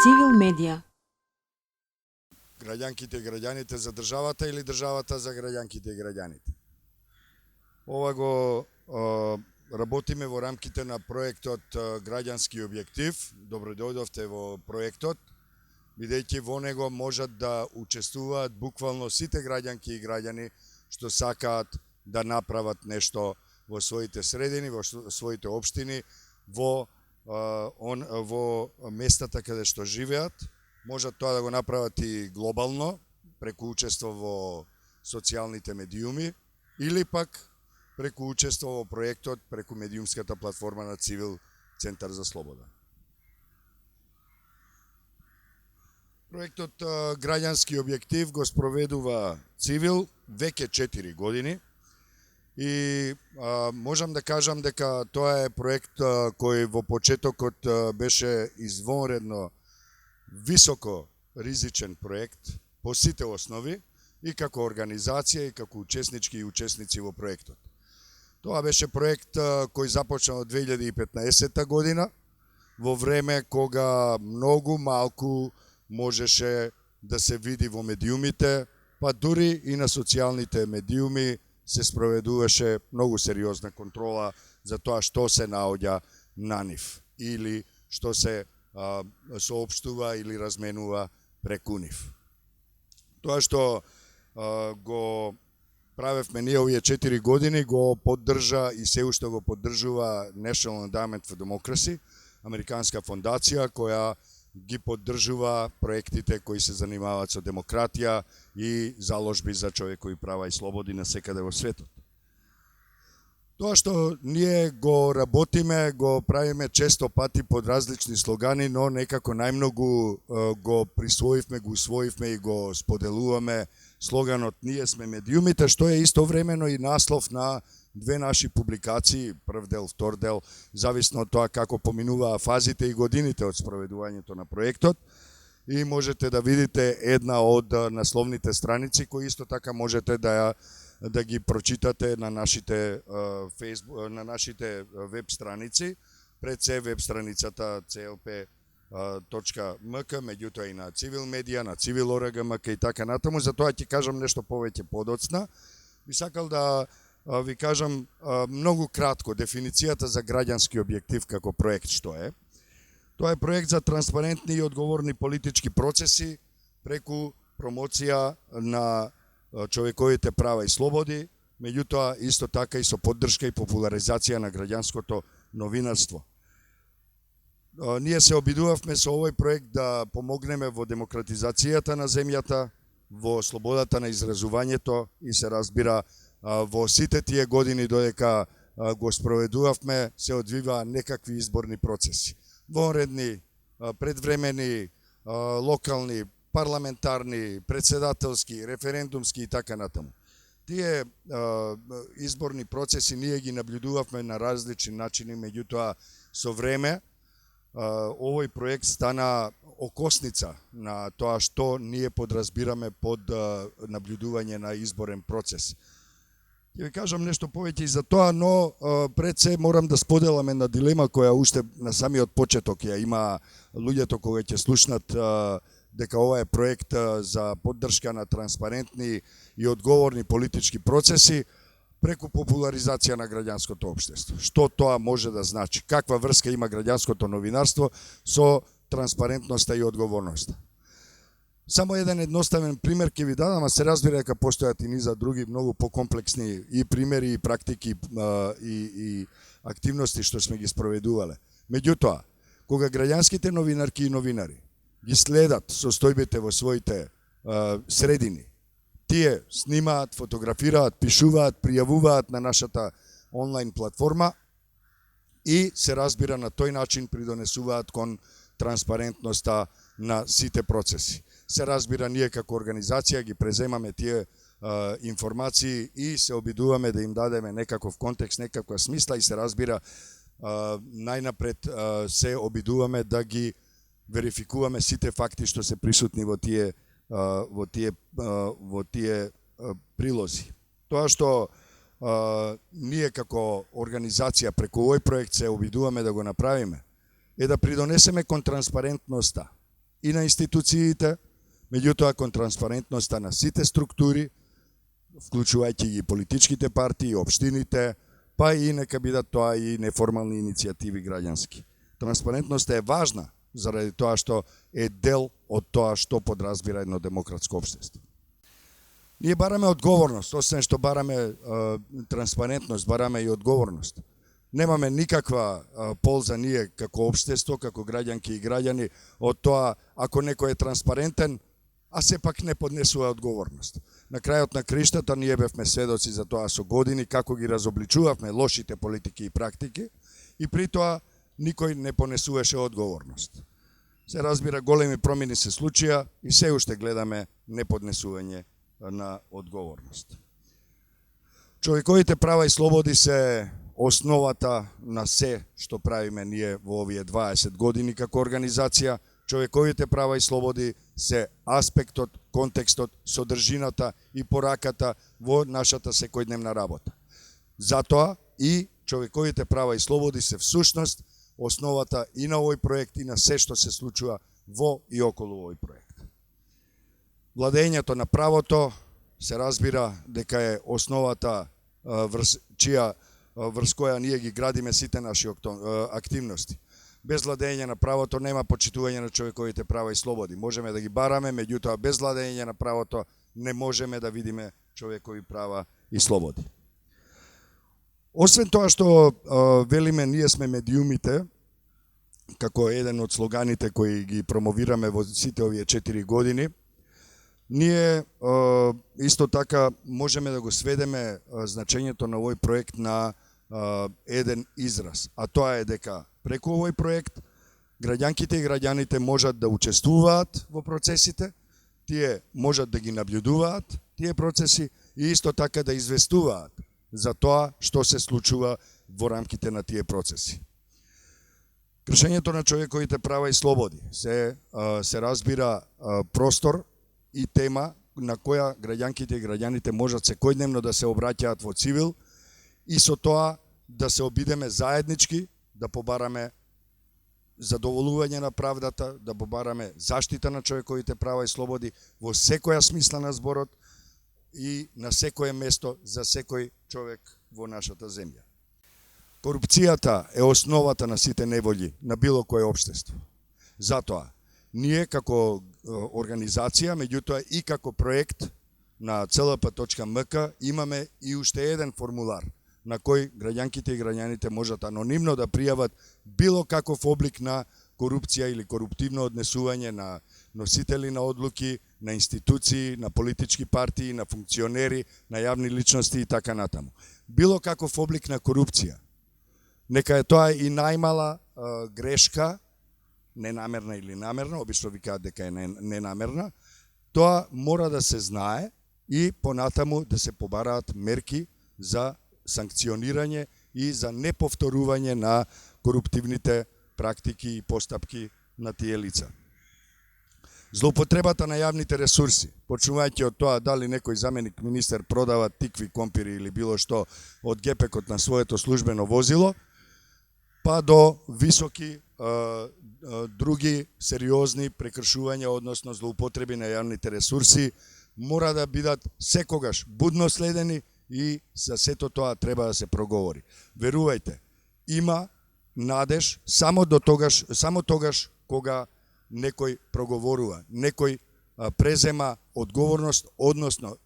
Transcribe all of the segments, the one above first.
Цивил медија. Граѓанките и граѓаните за државата или државата за граѓанките и граѓаните. Ова го работиме во рамките на проектот Граѓански објектив. Добро дојдовте во проектот, бидејќи во него можат да учествуваат буквално сите граѓанки и граѓани што сакаат да направат нешто во своите средини, во своите општини, во местата каде што живеат. Можат тоа да го направат и глобално, преку учество во социјалните медиуми, или пак преку учество во проектот, преку медиумската платформа на Цивил Центар за слобода. Проектот Граѓански објектив го спроведува Цивил веќе 4 години и можам да кажам дека тоа е проект кој во почетокот беше извонредно високо ризичен проект по сите основи, и како организација, и како учеснички и учесници во проектот. Тоа беше проект кој започна од 2015 година, во време кога многу малку можеше да се види во медиумите, па дури и на социјалните медиуми се спроведуваше многу сериозна контрола за тоа што се наоѓа на нив или што се соопштува или разменува преку нив. Тоа што го правевме ние овие 4 години го поддржа и се уште го поддржува National Endowment for Democracy, американска фондација која ги поддржува проектите кои се занимаваат со демократија и заложби за човекови права и слободи насекаде во светот. Тоа што ние го работиме, го правиме често пати под различни слогани, но некако најмногу го присвоивме, го усвоивме и го споделуваме слоганот "Ние сме медиумите", што е истовремено и наслов на две наши публикации, прв дел, втор дел, зависно од тоа како поминуваа фазите и годините од спроведувањето на проектот. И можете да видите една од насловните страници, кои исто така можете да ги прочитате на нашите на нашите веб страници, пред се веб страницата clp.mk, меѓутоа и на Цивил медија, на Civil.org.mk и така натаму. Затоа ќе кажам нешто повеќе подоцна. Би сакал да ви кажам многу кратко дефиницијата за граѓански објектив како проект што е. Тоа е проект за транспарентни и одговорни политички процеси преку промоција на човековите права и слободи, меѓутоа исто така и со поддршка и популаризација на граѓанското новинарство. Ние се обидувавме со овој проект да помогнеме во демократизацијата на земјата, во слободата на изразувањето и се разбира во сите тие години додека го спроведувавме се одвиваа некакви изборни процеси. Вонредни, предвремени, локални, парламентарни, председателски, референдумски и така натаму. Тие изборни процеси ние ги наблюдувавме на различни начини, меѓутоа со време овој проект стана окосница на тоа што ние подразбираме под наблюдување на изборен процес. Ќе ви кажам нешто повеќе и за тоа, но пред се морам да споделам една дилема која уште на самиот почеток ја има луѓето кога ќе слушнат дека ова е проект за поддршка на транспарентни и одговорни политички процеси преку популаризација на граѓанското општество. Што тоа може да значи? Каква врска има граѓанското новинарство со транспарентноста и одговорноста? Само еден едноставен пример ќе ви дадам, а се разбира дека постојат и низа други многу покомплексни и примери и практики и активности што сме ги спроведувале. Меѓутоа, кога граѓанските новинарки и новинари ги следат состојбите во своите средини, тие снимаат, фотографираат, пишуваат, пријавуваат на нашата онлайн платформа и се разбира на тој начин придонесуваат кон транспарентноста на сите процеси. Се разбира, ние како организација ги преземаме тие информации и се обидуваме да им дадеме некаков контекст, некаква смисла и се разбира, најнапред се обидуваме да ги верификуваме сите факти што се присутни во тие прилози. Тоа што ние како организација преку овој проект се обидуваме да го направиме е да придонесеме кон транспарентноста и на институциите, меѓутоа кон транспарентноста на сите структури, вклучувајќи ги политичките партии, општините, па и нека бидат тоа и неформални иницијативи граѓански. Транспарентноста е важна заради тоа што е дел од тоа што подразбира едно демократско општество. Ние бараме одговорност, освен што бараме транспарентност, бараме и одговорност. Немаме никаква полза ние како општество, како граѓанки и граѓани од тоа ако некој е транспарентен, а сепак не поднесува одговорност. На крајот на криштата ние бевме сведоци за тоа со години како ги разобличувавме лошите политики и практики и при тоа никој не понесуваше одговорност. Се разбира, големи промени се случија и се уште гледаме неподнесување на одговорност. Човековите права и слободи се основата на се што правиме ние во овие 20 години како организација. Човековите права и слободи се аспектот, контекстот, содржината и пораката во нашата секојдневна работа. Затоа и човековите права и слободи се всушност основата и на овој проект и на се што се случува во и околу овој проект. Владењето на правото се разбира дека е основата врз која ние ги градиме сите наши активности. Без владење на правото нема почитување на човековите права и слободи. Можеме да ги бараме, меѓутоа без владење на правото не можеме да видиме човекови права и слободи. Освен тоа што велиме ние сме медиумите, како еден од слоганите кои ги промовираме во сите овие 4 години, ние исто така можеме да го сведеме значењето на овој проект на еден израз, а тоа е дека преку овој проект граѓанките и граѓаните можат да учествуваат во процесите, тие можат да ги наблюдуваат тие процеси и исто така да известуваат за тоа што се случува во рамките на тие процеси. Кршењето на човековите права и слободи се разбира простор и тема на која граѓанките и граѓаните можат секојдневно да се обраќаат во цивил и со тоа да се обидеме заеднички да побараме задоволување на правдата, да побараме заштита на човековите права и слободи во секоја смисла на зборот и на секое место за секој човек во нашата земја. Корупцијата е основата на сите неволји на било кое општество. Затоа, ние како организација, меѓутоа и како проект на CLP.mk имаме и уште еден формулар на кој граѓанките и граѓаните можат анонимно да пријават било каков облик на корупција или коруптивно однесување на носители на одлуки, на институции, на политички партии, на функционери, на јавни личности и така натаму. Било каков облик на корупција. Нека е тоа и најмала грешка, ненамерна или намерна, обично викаат дека е ненамерна, тоа мора да се знае и понатаму да се побараат мерки за санкционирање и за неповторување на коруптивните практики и постапки на тие лица. Злоупотребата на јавните ресурси, почнувајќи од тоа дали некој заменик министер продава тикви, компири или било што од гепекот на своето службено возило, па до високи други сериозни прекршувања, односно злоупотреби на јавните ресурси, мора да бидат секогаш будно следени и за сето тоа треба да се проговори. Верувајте, има надеж само тогаш кога некој проговорува, некој презема одговорност, односно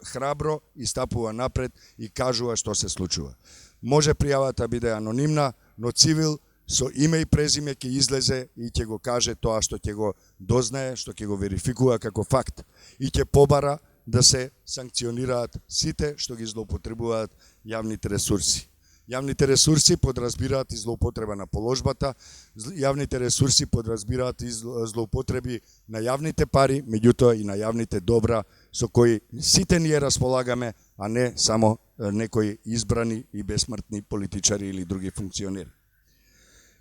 храбро и стапува напред и кажува што се случува. Може пријавата биде анонимна, но цивил со име и презиме ќе излезе и ќе го каже тоа што ќе го дознае, што ќе го верификува како факт и ќе побара да се санкционираат сите што ги злоупотребуваат јавните ресурси. Јавните ресурси подразбираат и злоупотреба на положбата, јавните ресурси подразбираат и злоупотреби на јавните пари, меѓутоа и на јавните добра со кои сите ние располагаме, а не само некои избрани и бесмртни политичари или други функционери.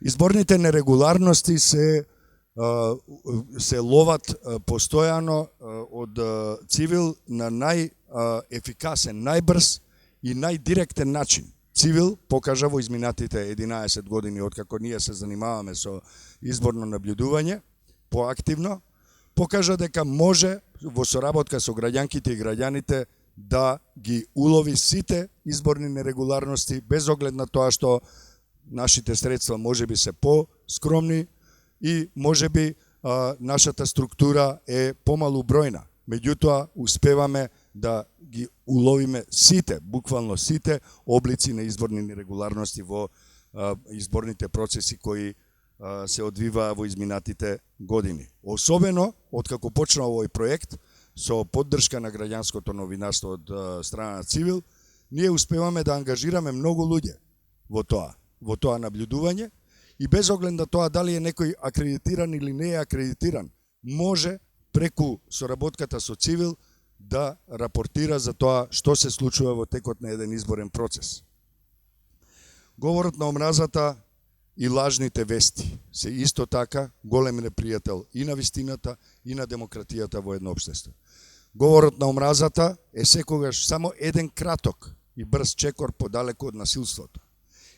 Изборните нерегуларности се ловат постојано од цивил на најефикасен, најбрз и најдиректен начин. Цивил покажа во изминатите 11 години откако ние се занимаваме со изборно наблюдување, поактивно, покажа дека може во соработка со граѓанките и граѓаните да ги улови сите изборни нерегуларности, без оглед на тоа што нашите средства можеби се по-скромни и можеби нашата структура е помалу бројна. Меѓутоа, успеваме да ги уловиме сите, буквално сите облици на изборни нерегуларности во изборните процеси кои се одвиваа во изминатите години. Особено, откако почна овој проект, со поддршка на граѓанското новинарство од страна на Цивил, ние успеваме да ангажираме многу луѓе во тоа наблюдување и без оглед на тоа дали е некој акредитиран или не е акредитиран, може преку соработката со Цивил да рапортира за тоа што се случува во текот на еден изборен процес. Говорот на омразата и лажните вести се исто така голем непријател и на вистината и на демократијата во едно општество. Говорот на омразата е секогаш само еден краток и брз чекор подалеку од насилството.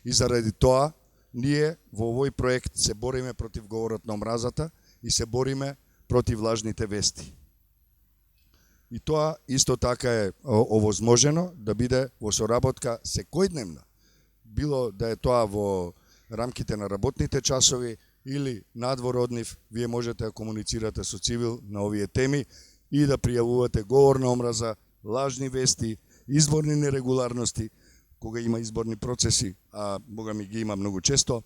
И заради тоа, ние во овој проект се бориме против говорот на омразата и се бориме против лажните вести. И тоа исто така е овозможено да биде во соработка секојдневна, било да е тоа во рамките на работните часови или надвор од нив, вие можете да комуницирате со Цивил на овие теми и да пријавувате говор на омраза, лажни вести, изборни нерегуларности, кога има изборни процеси, а бога ми ги има многу често,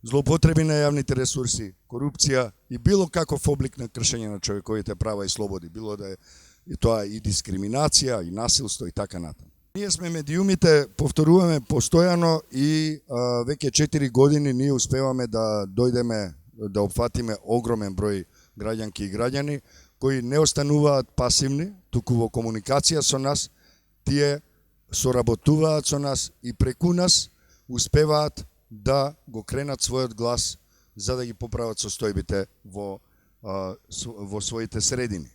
злоупотреби на јавните ресурси, корупција и било каков облик на кршење на човековите права и слободи, било да е тоа и дискриминација, и насилство и така натаму. Ние сме медиумите, повторуваме постојано и веќе 4 години ние успеваме да дојдеме, да опфатиме огромен број граѓанки и граѓани кои не остануваат пасивни, туку во комуникација со нас, тие соработуваат со нас и преку нас успеваат да го кренат својот глас за да ги поправат состојбите во своите средини.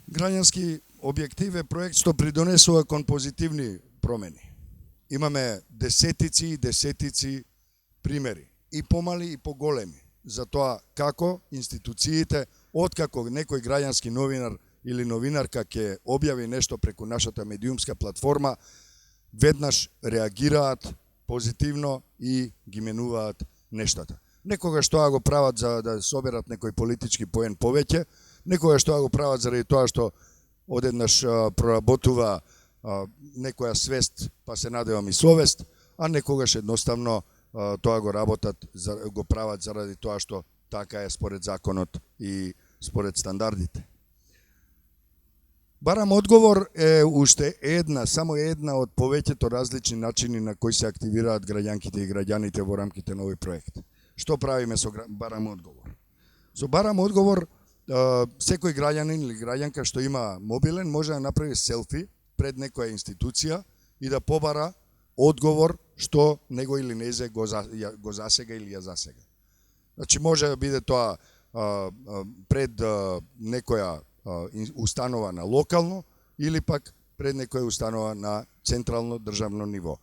Граѓански објектив е проект што придонесува кон позитивни промени. Имаме десетици и десетици примери, и помали и поголеми, за тоа како институциите, откако некој граѓански новинар или новинарка ќе објави нешто преку нашата медиумска платформа, веднаш реагираат позитивно и ги менуваат нештата. Некогаш тоа го прават за да соберат некој политички поен повеќе, некогаш тоа го прават заради тоа што одеднаш проработува некоја свест, па се надевам и совест, а некогаш едноставно тоа го прават заради тоа што така е според законот и според стандардите. Барам одговор е уште само една од повеќето различни начини на кои се активираат граѓанките и граѓаните во рамките на овој проект. Што правиме со Барам одговор? Со Барам одговор секој граѓанин или граѓанка што има мобилен може да направи селфи пред некоја институција и да побара одговор што него или незе го засега или ја засега. Значи може да биде тоа пред некоја установа на локално или пак пред некоја установа на централно државно ниво.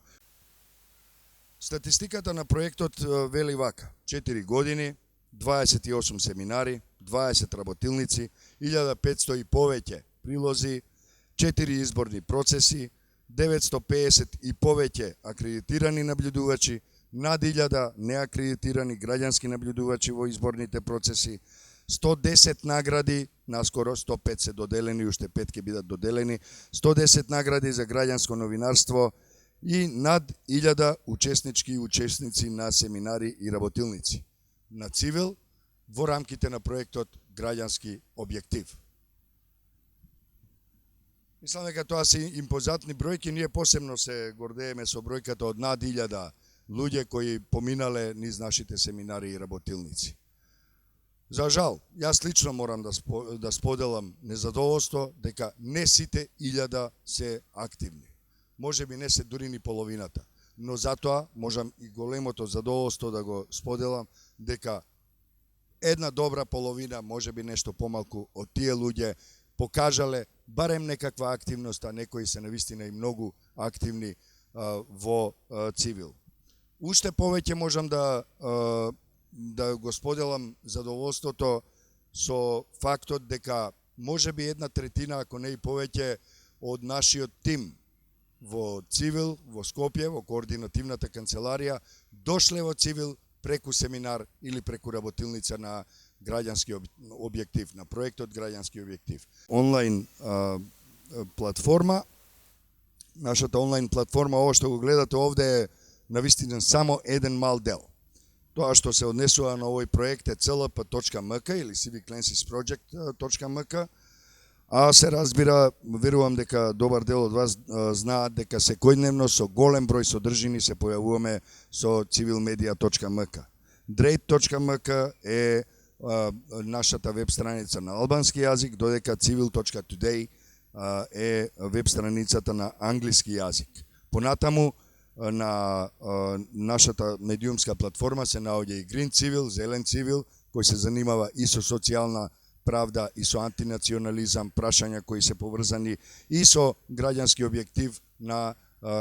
Статистиката на проектот вели вака: 4 години, 28 семинари, 20 работилници, 1500 и повеќе прилози, 4 изборни процеси, 950 и повеќе акредитирани наблюдувачи, над 1000 неакредитирани граѓански наблюдувачи во изборните процеси, 110 награди, наскоро 105 се доделени, уште 5 ќе бидат доделени, 110 награди за граѓанско новинарство и над 1000 учеснички и учесници на семинари и работилници на Цивил во рамките на проектот Граѓански објектив. Мислам дека тоа се импозантни бројки, ние посебно се гордееме со бројката од над 1000 луѓе кои поминале низ нашите семинари и работилници. За жал, јас лично морам да споделам незадоволство дека не сите 1000 се активни. Може би не се дури ни половината, но затоа можам и големото задоволство да го споделам дека една добра половина, може би нешто помалку од тие луѓе покажале барем некаква активност, а некои се навистина и многу активни во Цивил. Уште повеќе можам да да го споделам задоволството со фактот дека можеби 1/3, ако не и повеќе, од нашиот тим во Цивил, во Скопје, во координативната канцеларија, дошле во Цивил преку семинар или преку работилница на граѓански објектив, на проектот Граѓански објектив. Онлайн платформа, нашата онлайн платформа, ово што го гледате овде е навистина само еден мал дел. Тоа што се однесува на овој проект е clp.mk или civiclensisproject.mk, а се разбира, верувам дека добар дел од вас знаат дека секојдневно со голем број содржини се појавуваме со civilmedia.mk. Drate.mk е нашата веб страница на албански јазик, додека civil.today е веб страницата на англиски јазик. Понатаму на нашата медиумска платформа се наоѓа и Green Civil, Зелен Civil, кој се занимава и со социјална правда и со антинационализам, прашања кои се поврзани и со граѓански објектив на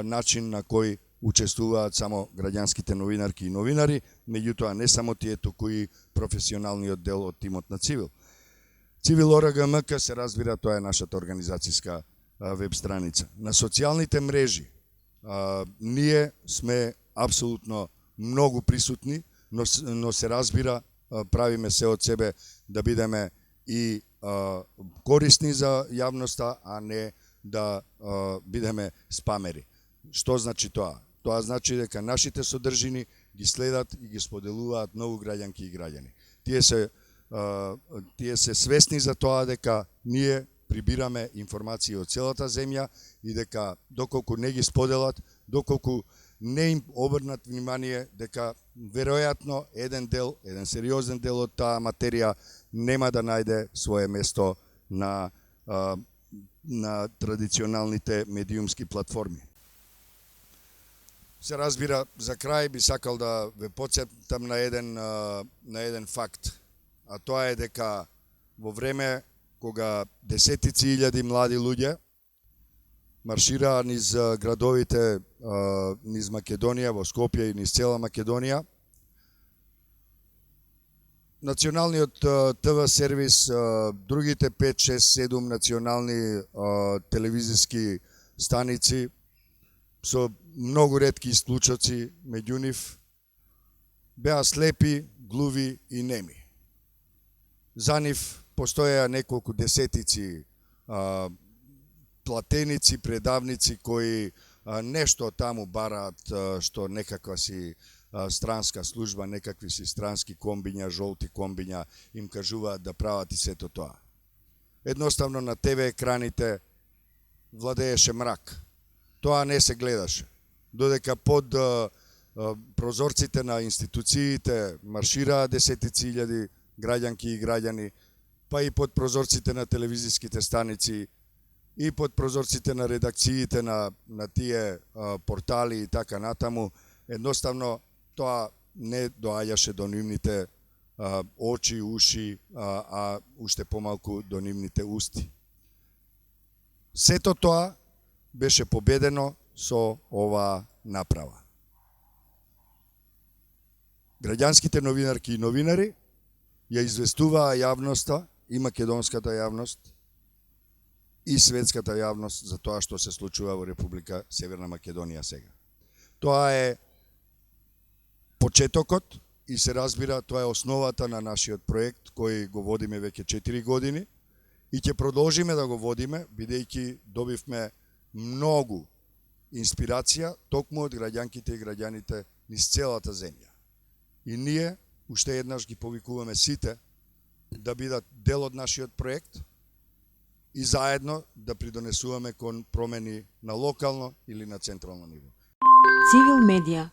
начин на кој учествуваат само граѓанските новинарки и новинари, меѓутоа не само тие, туку и професионалниот дел од тимот на Цивил. Civil.org.mk се разбира, тоа е нашата организацијска веб страница. На социјалните мрежи ние сме апсолутно многу присутни, но се разбира, правиме се од себе да бидеме и корисни за јавноста, а не да бидеме спамери. Што значи тоа? Тоа значи дека нашите содржини ги следат и ги споделуваат многу граѓанки и граѓани. Тие се свесни за тоа дека ние прибираме информации од целата земја и дека доколку не ги споделат, доколку не им обрнат внимание, дека веројатно еден сериозен дел од таа материја нема да најде свое место на традиционалните медиумски платформи. Се разбира, за крај би сакал да ве потсетам на еден факт, а тоа е дека во време кога десетици илјади млади луѓе маршираа низ градовите низ Македонија, во Скопје и низ цела Македонија, националниот ТВ сервис, другите 5, 6, 7 национални телевизиски станици со многу ретки исклучоци меѓу нив беа слепи, глуви и неми. За нив постоеа неколку десетици платеници, предавници кои нешто таму бараат што некаква си странска служба, некакви си странски комбиња, жолти комбиња им кажуваат да прават и сето тоа. Едноставно на ТВ екраните владееше мрак. Тоа не се гледаше. Додека под прозорците на институциите маршираа десетици илјади граѓанки и граѓани, па и под прозорците на телевизиските станици, и под прозорците на редакциите на тие портали и така натаму, едноставно тоа не доаѓаше до нивните очи, уши, а уште помалку до нивните усти. Сето тоа беше победено со оваа направа. Граѓанските новинарки и новинари ја известуваа јавноста, и македонската јавност, и светската јавност за тоа што се случува во Република Северна Македонија сега. Тоа е почетокот и се разбира, тоа е основата на нашиот проект кој го водиме веќе 4 години и ќе продолжиме да го водиме, бидејќи добивме многу инспирација токму од граѓанките и граѓаните низ целата земја. И ние уште еднаш ги повикуваме сите да бидат дел од нашиот проект и заедно да придонесуваме кон промени на локално или на централно ниво. Цивил медија